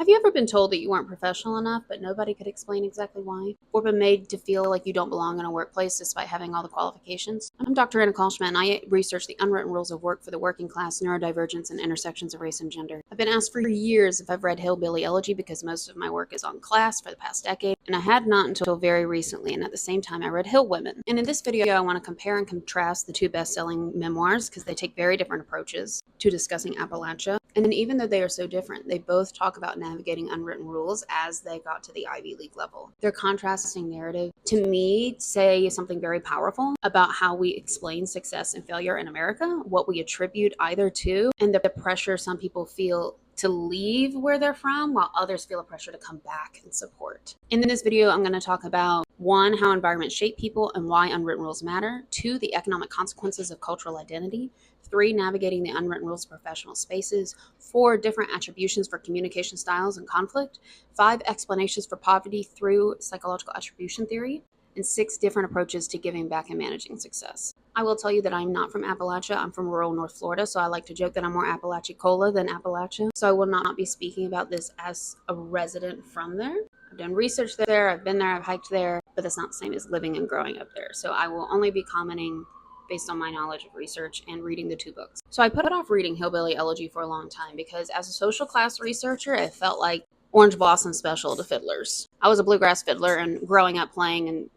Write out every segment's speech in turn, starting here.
Have you ever been told that you weren't professional enough, but nobody could explain exactly why? Or been made to feel like you don't belong in a workplace despite having all the qualifications? I'm Dr. Anna Kalschman, and I research the unwritten rules of work for the working class, neurodivergence, and intersections of race and gender. I've been asked for years if I've read Hillbilly Elegy because most of my work is on class for the past decade, and I had not until very recently, and at the same time I read Hill Women. And in this video, I want to compare and contrast the two best-selling memoirs because they take very different approaches to discussing Appalachia. And even though they are so different, they both talk about navigating unwritten rules as they got to the Ivy League level. Their contrasting narrative, to me, say something very powerful about how we explain success and failure in America, what we attribute either to, and the pressure some people feel to leave where they're from, while others feel a pressure to come back and support. In this video, I'm going to talk about 1, how environments shape people and why unwritten rules matter. 2, the economic consequences of cultural identity. 3, navigating the unwritten rules of professional spaces. 4, different attributions for communication styles and conflict. 5, explanations for poverty through psychological attribution theory. And 6, different approaches to giving back and managing success. I will tell you that I'm not from Appalachia. I'm from rural North Florida, so I like to joke that I'm more Appalachicola than Appalachia. So I will not be speaking about this as a resident from there. I've done research there, I've been there, I've hiked there, but that's not the same as living and growing up there. So I will only be commenting based on my knowledge of research and reading the 2 books. So I put off reading Hillbilly Elegy for a long time because as a social class researcher, it felt like Orange Blossom Special to fiddlers. I was a bluegrass fiddler and growing up playing in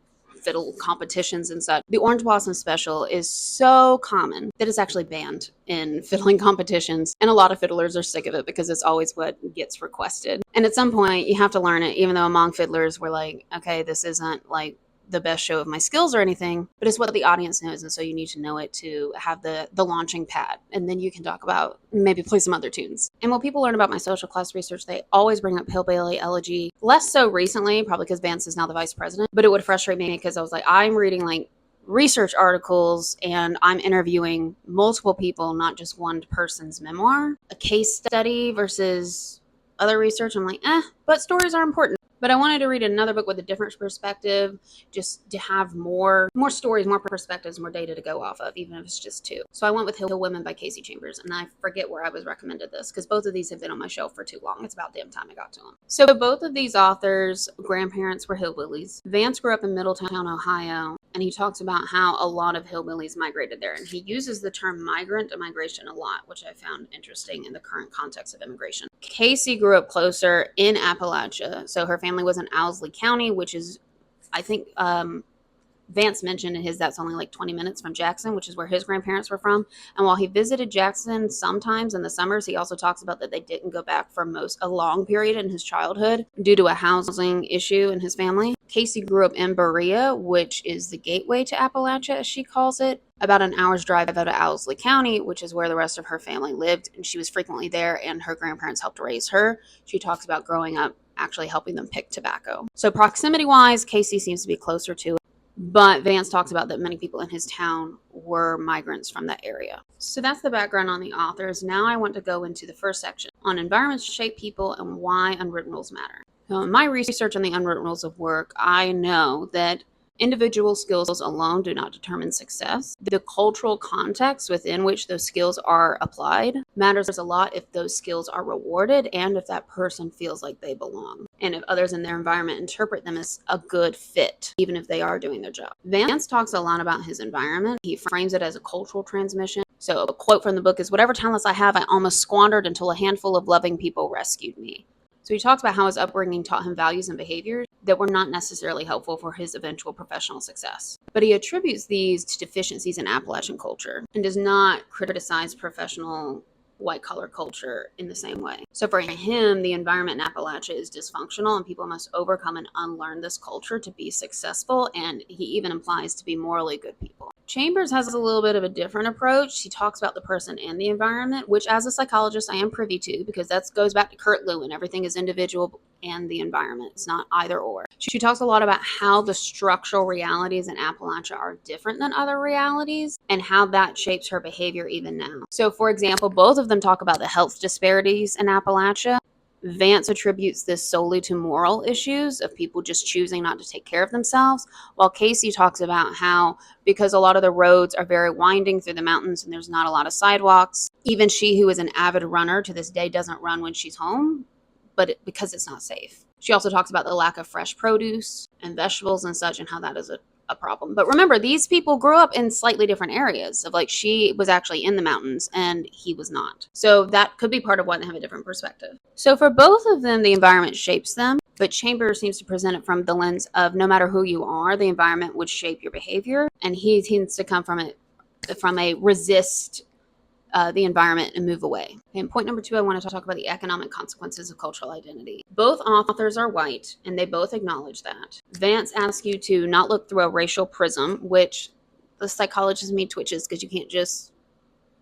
fiddle competitions and such. The Orange Blossom Special is so common that it's actually banned in fiddling competitions, and a lot of fiddlers are sick of it because it's always what gets requested. And at some point, you have to learn it, even though among fiddlers we're like, okay, this isn't like the best show of my skills or anything, but it's what the audience knows, and so you need to know it to have the launching pad, and then you can talk about maybe play some other tunes. And when people learn about my social class research, they always bring up Hillbilly Elegy, less so recently, probably because Vance is now the vice president, but it would frustrate me because I was like, I'm reading like research articles and I'm interviewing multiple people, not just one person's memoir. A case study versus other research, I'm like, but stories are important. But I wanted to read another book with a different perspective, just to have more stories, more perspectives, more data to go off of, even if it's just 2. So I went with Hill Women by Casey Chambers, and I forget where I was recommended this because both of these have been on my shelf for too long. It's about damn time I got to them. So both of these authors' grandparents were hillbillies. Vance grew up in Middletown, Ohio, and he talks about how a lot of hillbillies migrated there. And he uses the term migrant and migration a lot, which I found interesting in the current context of immigration. Casey grew up closer in Appalachia. So her family was in Owsley County, which is, I think, Vance mentioned in his that's only like 20 minutes from Jackson, which is where his grandparents were from. And while he visited Jackson sometimes in the summers, he also talks about that they didn't go back for a long period in his childhood due to a housing issue in his family. Casey grew up in Berea, which is the gateway to Appalachia, as she calls it, about an hour's drive out of Owsley County, which is where the rest of her family lived. And she was frequently there, and her grandparents helped raise her. She talks about growing up actually helping them pick tobacco. So proximity-wise, Casey seems to be closer to it. But Vance talks about that many people in his town were migrants from that area. So that's the background on the authors. Now I want to go into the first section on environments shape people and why unwritten rules matter. So in my research on the unwritten rules of work, I know that individual skills alone do not determine success. The cultural context within which those skills are applied matters a lot if those skills are rewarded and if that person feels like they belong. And if others in their environment interpret them as a good fit, even if they are doing their job. Vance talks a lot about his environment. He frames it as a cultural transmission. So a quote from the book is, "Whatever talents I have, I almost squandered until a handful of loving people rescued me." So he talks about how his upbringing taught him values and behaviors that were not necessarily helpful for his eventual professional success. But he attributes these to deficiencies in Appalachian culture and does not criticize professional white-collar culture in the same way. So for him, the environment in Appalachia is dysfunctional and people must overcome and unlearn this culture to be successful, and he even implies to be morally good people. Chambers has a little bit of a different approach. He talks about the person and the environment, which as a psychologist I am privy to because that goes back to Kurt Lewin. Everything is individual and the environment. It's not either or. She talks a lot about how the structural realities in Appalachia are different than other realities and how that shapes her behavior even now. So for example, both of them talk about the health disparities in Appalachia. Vance attributes this solely to moral issues of people just choosing not to take care of themselves, while Casey talks about how because a lot of the roads are very winding through the mountains and there's not a lot of sidewalks, even she who is an avid runner to this day doesn't run when she's home because it's not safe. She also talks about the lack of fresh produce and vegetables and such, and how that is a problem. But remember, these people grew up in slightly different areas of, like, she was actually in the mountains and he was not. So that could be part of why they have a different perspective. So for both of them, the environment shapes them, but Chambers seems to present it from the lens of no matter who you are, the environment would shape your behavior. And he tends to come from a resist the environment and move away. And point number 2, I want to talk about the economic consequences of cultural identity. Both authors are white, and they both acknowledge that. Vance asks you to not look through a racial prism, which the psychologist in me twitches because you can't just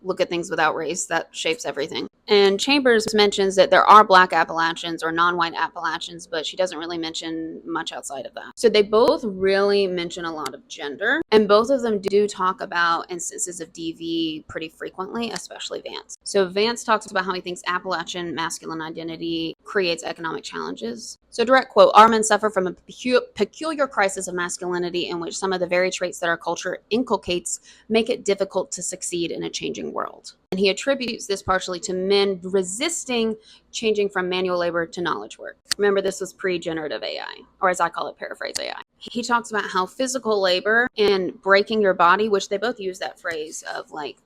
look at things without race. That shapes everything. And Chambers mentions that there are Black Appalachians or non-white Appalachians, but she doesn't really mention much outside of that. So they both really mention a lot of gender, and both of them do talk about instances of DV pretty frequently, especially Vance. So Vance talks about how he thinks Appalachian masculine identity creates economic challenges. So direct quote, "Our men suffer from a peculiar crisis of masculinity in which some of the very traits that our culture inculcates make it difficult to succeed in a changing world." And he attributes this partially to men resisting changing from manual labor to knowledge work. Remember, this was pre-generative AI, or as I call it, paraphrase AI. He talks about how physical labor and breaking your body, which they both use that phrase of, like,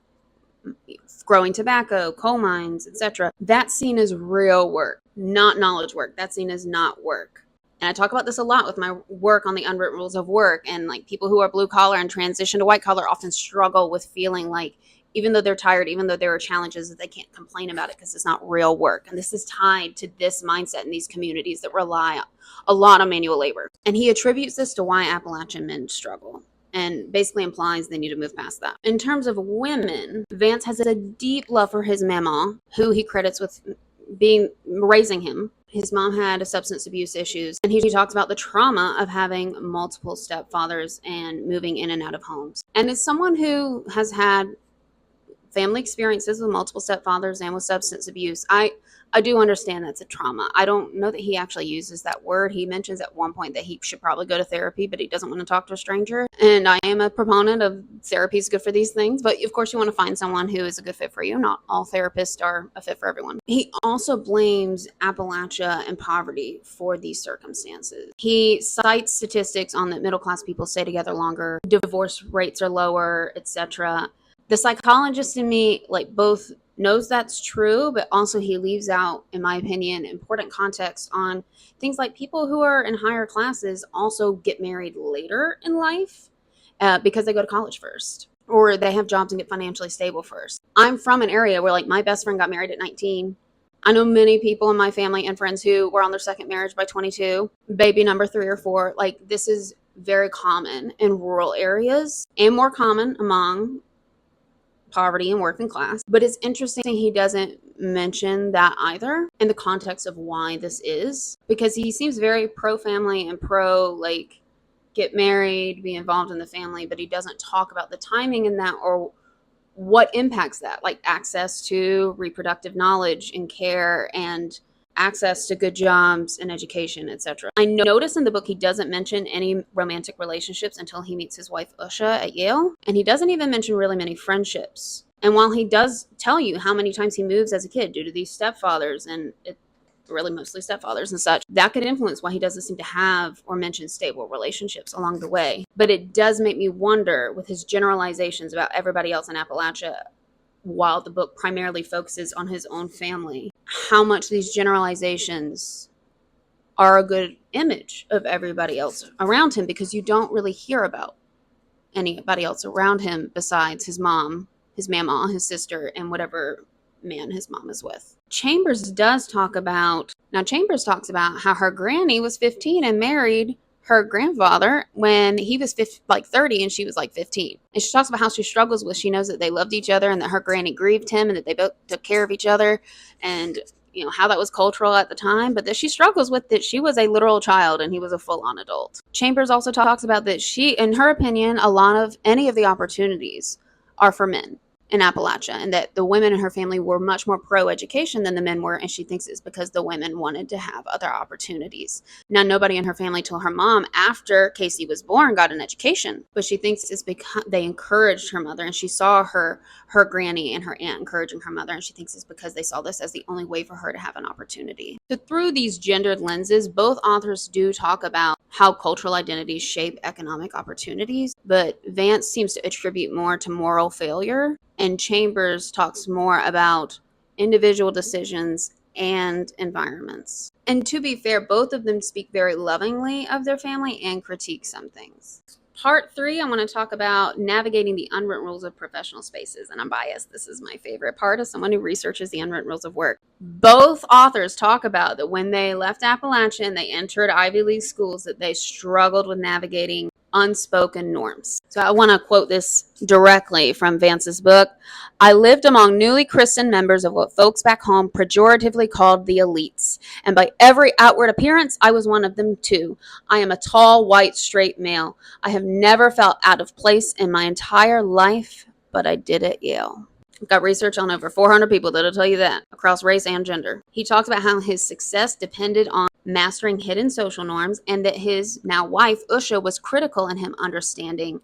growing tobacco, coal mines, etc., that's seen as real work, not knowledge work. That's seen as not work. And I talk about this a lot with my work on the unwritten rules of work. And, like, people who are blue collar and transition to white collar often struggle with feeling like, even though they're tired, even though there are challenges, that they can't complain about it because it's not real work. And this is tied to this mindset in these communities that rely a lot on manual labor. And he attributes this to why Appalachian men struggle, and basically implies they need to move past that. In terms of women, Vance has a deep love for his mama, who he credits with raising him. His mom had substance abuse issues, and he talks about the trauma of having multiple stepfathers and moving in and out of homes. And as someone who has had family experiences with multiple stepfathers and with substance abuse, I do understand that's a trauma. I don't know that he actually uses that word. He mentions at one point that he should probably go to therapy, but he doesn't want to talk to a stranger. And I am a proponent of therapy is good for these things, but of course you want to find someone who is a good fit for you. Not all therapists are a fit for everyone. He also blames Appalachia and poverty for these circumstances. He cites statistics on that middle class people stay together longer, divorce rates are lower, etc. The psychologist in me, like, both knows that's true, but also he leaves out, in my opinion, important context on things like people who are in higher classes also get married later in life because they go to college first, or they have jobs and get financially stable first. I'm from an area where, like, my best friend got married at 19. I know many people in my family and friends who were on their second marriage by 22, baby number 3 or 4. Like, this is very common in rural areas and more common among poverty and working class. But it's interesting he doesn't mention that either in the context of why this is, because he seems very pro-family and pro, like, get married, be involved in the family, but he doesn't talk about the timing in that or what impacts that, like access to reproductive knowledge and care and access to good jobs and education, etc. I notice in the book he doesn't mention any romantic relationships until he meets his wife Usha at Yale, and he doesn't even mention really many friendships. And while he does tell you how many times he moves as a kid due to these stepfathers, and it really mostly stepfathers and such, that could influence why he doesn't seem to have or mention stable relationships along the way. But it does make me wonder, with his generalizations about everybody else in Appalachia, while the book primarily focuses on his own family, how much these generalizations are a good image of everybody else around him, because you don't really hear about anybody else around him besides his mom, his mama, his sister, and whatever man his mom is with. Chambers talks about how her granny was 15 and married her grandfather when he was 30 and she was like 15. And she talks about how she struggles with, she knows that they loved each other and that her granny grieved him and that they both took care of each other, and how that was cultural at the time, but that she struggles with that she was a literal child and he was a full-on adult. Chambers also talks about that she, in her opinion, any of the opportunities are for men. in Appalachia, and that the women in her family were much more pro-education than the men were, and she thinks it's because the women wanted to have other opportunities. Now, nobody in her family till her mom, after Casey was born, got an education, but she thinks it's because they encouraged her mother, and she saw her granny and her aunt encouraging her mother, and she thinks it's because they saw this as the only way for her to have an opportunity. So through these gendered lenses, both authors do talk about how cultural identities shape economic opportunities, but Vance seems to attribute more to moral failure, and Chambers talks more about individual decisions and environments. And to be fair, both of them speak very lovingly of their family and critique some things. Part 3, I want to talk about navigating the unwritten rules of professional spaces. And I'm biased. This is my favorite part as someone who researches the unwritten rules of work. Both authors talk about that when they left Appalachia and they entered Ivy League schools, that they struggled with navigating unspoken norms. So I want to quote this directly from Vance's book. I lived among newly christened members of what folks back home pejoratively called the elites, and by every outward appearance, I was one of them too. I am a tall, white, straight male. I have never felt out of place in my entire life, but I did at Yale. I've got research on over 400 people that'll tell you that, across race and gender. He talks about how his success depended on mastering hidden social norms, and that his now wife, Usha, was critical in him understanding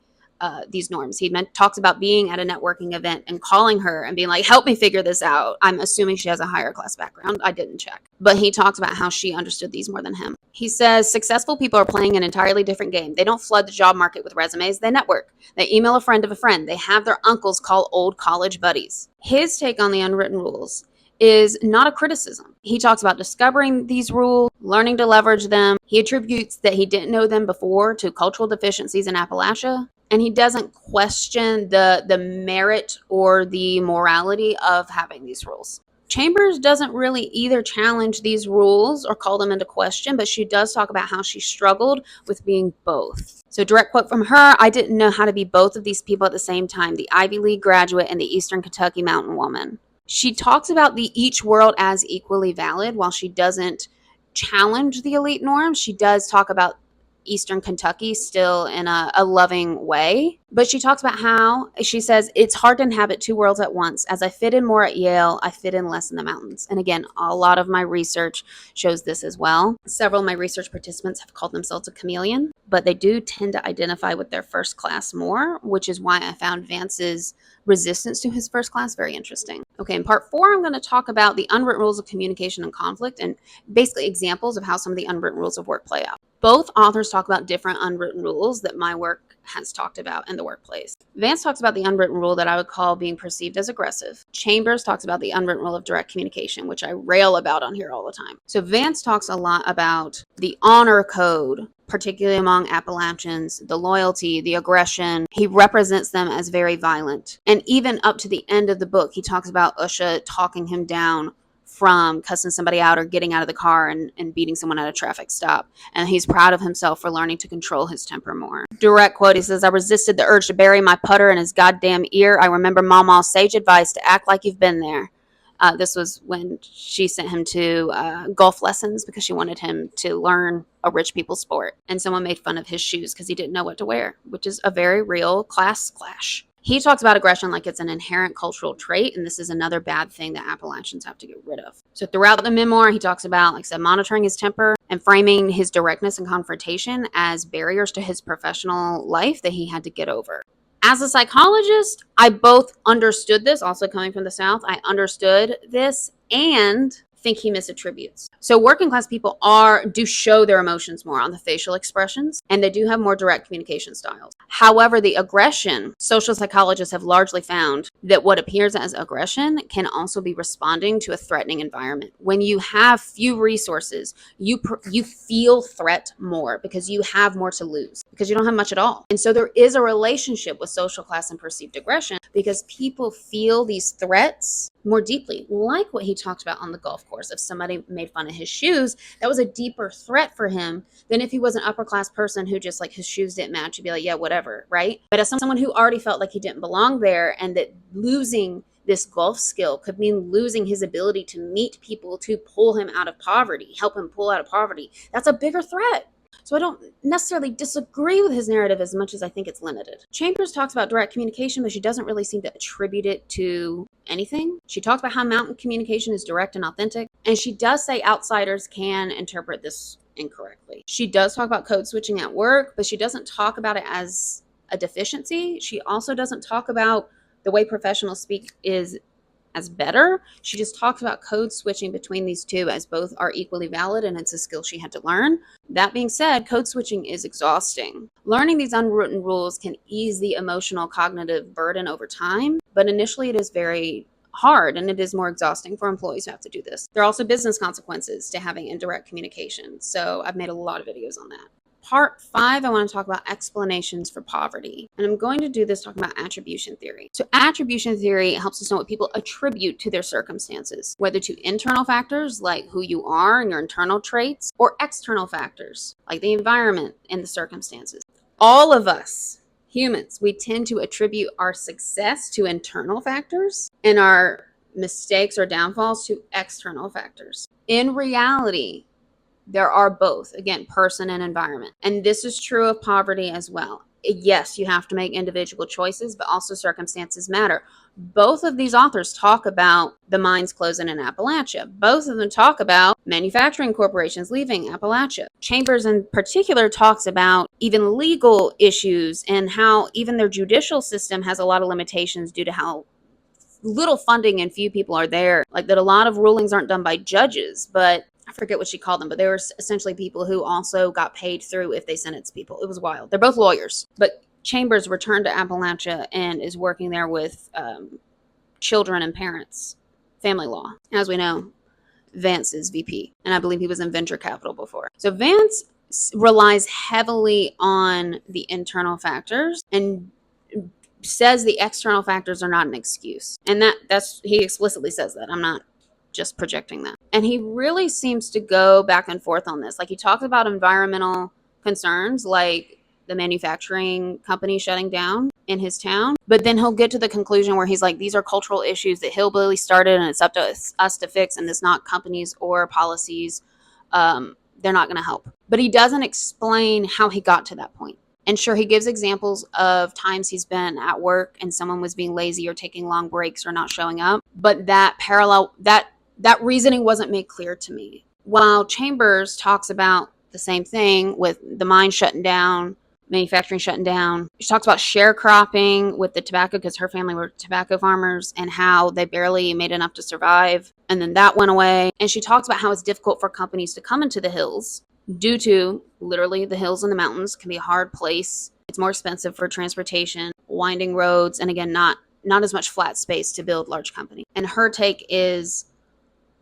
these norms. He talks about being at a networking event and calling her and being like, help me figure this out. I'm assuming she has a higher class background. I didn't check. But he talks about how she understood these more than him. He says successful people are playing an entirely different game. They don't flood the job market with resumes. They network. They email a friend of a friend. They have their uncles call old college buddies. His take on the unwritten rules is not a criticism. He talks about discovering these rules, learning to leverage them. He attributes that he didn't know them before to cultural deficiencies in Appalachia. And he doesn't question the merit or the morality of having these rules. Chambers doesn't really either challenge these rules or call them into question, but she does talk about how she struggled with being both. So direct quote from her, I didn't know how to be both of these people at the same time, the Ivy League graduate and the Eastern Kentucky mountain woman. She talks about each world as equally valid. While she doesn't challenge the elite norms, she does talk about Eastern Kentucky still in a loving way. But she talks about how, she says, it's hard to inhabit two worlds at once. As I fit in more at Yale, I fit in less in the mountains. And again, a lot of my research shows this as well. Several of my research participants have called themselves a chameleon, but they do tend to identify with their first class more, which is why I found Vance's resistance to his first class very interesting. Okay, in part 4, I'm going to talk about the unwritten rules of communication and conflict, and basically examples of how some of the unwritten rules of work play out. Both authors talk about different unwritten rules that my work has talked about in the workplace. Vance talks about the unwritten rule that I would call being perceived as aggressive. Chambers talks about the unwritten rule of direct communication, which I rail about on here all the time. So Vance talks a lot about the honor code, particularly among Appalachians, the loyalty, the aggression. He represents them as very violent. And even up to the end of the book, he talks about Usha talking him down from cussing somebody out or getting out of the car and beating someone at a traffic stop. And he's proud of himself for learning to control his temper more. Direct quote, he says, I resisted the urge to bury my putter in his goddamn ear. I remember Mama's sage advice to act like you've been there. This was when she sent him to golf lessons because she wanted him to learn a rich people's sport. And someone made fun of his shoes because he didn't know what to wear, which is a very real class clash. He talks about aggression like it's an inherent cultural trait, and this is another bad thing that Appalachians have to get rid of. So throughout the memoir, he talks about, like I said, monitoring his temper and framing his directness and confrontation as barriers to his professional life that he had to get over. As a psychologist, I both understood this, also coming from the South, I understood this and think he misattributes. So working class people do show their emotions more on the facial expressions, and they do have more direct communication styles. However, the aggression, social psychologists have largely found that what appears as aggression can also be responding to a threatening environment. When you have few resources, you feel threat more because you have more to lose, because you don't have much at all. And so there is a relationship with social class and perceived aggression because people feel these threats more deeply, like what he talked about on the golf course. If somebody made fun of his shoes, that was a deeper threat for him than if he was an upper class person who just like his shoes didn't match. He'd be like, yeah, whatever, right? But as someone who already felt like he didn't belong there, and that losing this golf skill could mean losing his ability to meet people to pull him out of poverty, help him pull out of poverty, that's a bigger threat. So I don't necessarily disagree with his narrative as much as I think it's limited. Chambers talks about direct communication, but she doesn't really seem to attribute it to anything. She talks about how mountain communication is direct and authentic, and she does say outsiders can interpret this incorrectly. She does talk about code switching at work, but she doesn't talk about it as a deficiency. She also doesn't talk about the way professionals speak is as better. She just talks about code switching between these two as both are equally valid, and it's a skill she had to learn. That being said, code switching is exhausting. Learning these unwritten rules can ease the emotional cognitive burden over time, but initially it is very hard and it is more exhausting for employees who have to do this. There are also business consequences to having indirect communication. So I've made a lot of videos on that. Part 5, I want to talk about explanations for poverty. And I'm going to do this talking about attribution theory. So attribution theory helps us know what people attribute to their circumstances, whether to internal factors like who you are and your internal traits, or external factors like the environment and the circumstances. All of us humans, we tend to attribute our success to internal factors and our mistakes or downfalls to external factors. In reality, there are both, again, person and environment. And this is true of poverty as well. Yes, you have to make individual choices, but also circumstances matter. Both of these authors talk about the mines closing in Appalachia. Both of them talk about manufacturing corporations leaving Appalachia. Chambers in particular talks about even legal issues and how even their judicial system has a lot of limitations due to how little funding and few people are there. Like that a lot of rulings aren't done by judges, but I forget what she called them, but they were essentially people who also got paid through if they sentenced people. It was wild. They're both lawyers, but Chambers returned to Appalachia and is working there with children and parents, family law. As we know, Vance is VP, and I believe he was in venture capital before. So Vance relies heavily on the internal factors and says the external factors are not an excuse. And that's he explicitly says that. I'm not just projecting that. And he really seems to go back and forth on this. Like he talks about environmental concerns like the manufacturing company shutting down in his town, but then he'll get to the conclusion where he's like, these are cultural issues that Hillbilly started and it's up to us to fix, and it's not companies or policies. They're not going to help. But he doesn't explain how he got to that point. And sure, he gives examples of times he's been at work and someone was being lazy or taking long breaks or not showing up. But that reasoning wasn't made clear to me. While Chambers talks about the same thing with the mine shutting down, manufacturing shutting down. She talks about sharecropping with the tobacco because her family were tobacco farmers and how they barely made enough to survive. And then that went away. And she talks about how it's difficult for companies to come into the hills due to literally the hills and the mountains can be a hard place. It's more expensive for transportation, winding roads, and again, not as much flat space to build large companies. And her take is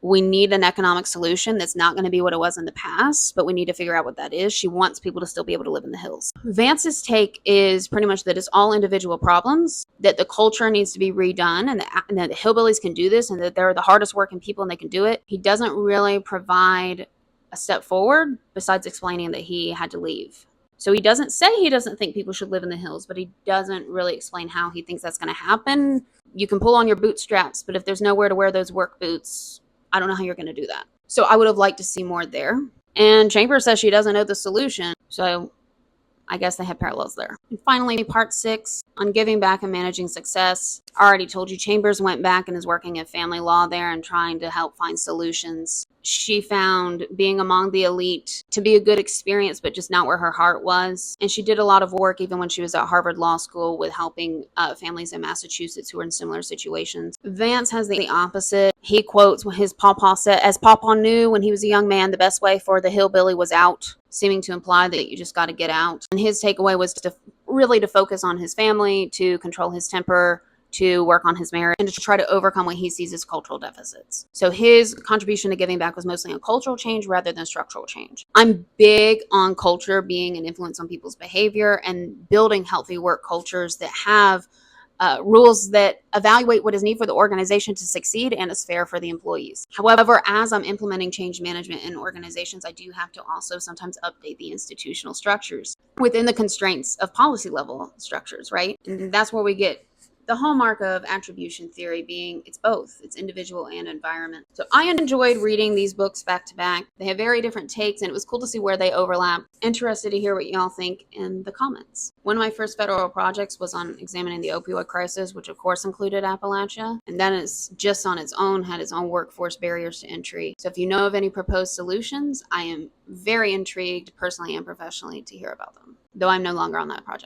we need an economic solution that's not going to be what it was in the past, but we need to figure out what that is. She wants people to still be able to live in the hills. Vance's take is pretty much that it's all individual problems, that the culture needs to be redone, and that the hillbillies can do this, and that they're the hardest working people and they can do it. He doesn't really provide a step forward besides explaining that he had to leave. So he doesn't say he doesn't think people should live in the hills, but he doesn't really explain how he thinks that's going to happen. You can pull on your bootstraps, but if there's nowhere to wear those work boots, I don't know how you're going to do that. So I would have liked to see more there. And Chambers says she doesn't know the solution. So I guess they have parallels there. And finally, part 6 on giving back and managing success. I already told you Chambers went back and is working in family law there and trying to help find solutions. She found being among the elite to be a good experience, but just not where her heart was. And she did a lot of work even when she was at Harvard Law School with helping families in Massachusetts who are in similar situations. Vance has the opposite. He quotes what his pawpaw said, as pawpaw knew when he was a young man, the best way for the hillbilly was out, seeming to imply that you just got to get out. And his takeaway was to focus on his family, to control his temper, to work on his marriage, and to try to overcome what he sees as cultural deficits. So his contribution to giving back was mostly on cultural change rather than structural change. I'm big on culture being an influence on people's behavior and building healthy work cultures that have rules that evaluate what is needed for the organization to succeed and is fair for the employees. However, as I'm implementing change management in organizations, I do have to also sometimes update the institutional structures within the constraints of policy level structures, right? And that's where we get The hallmark of attribution theory being it's both, it's individual and environment. So I enjoyed reading these books back to back. They have very different takes, and it was cool to see where they overlap. Interested to hear what y'all think in the comments. One of my first federal projects was on examining the opioid crisis, which of course included Appalachia, and then it's just on its own had its own workforce barriers to entry. So if you know of any proposed solutions, I am very intrigued personally and professionally to hear about them, though I'm no longer on that project.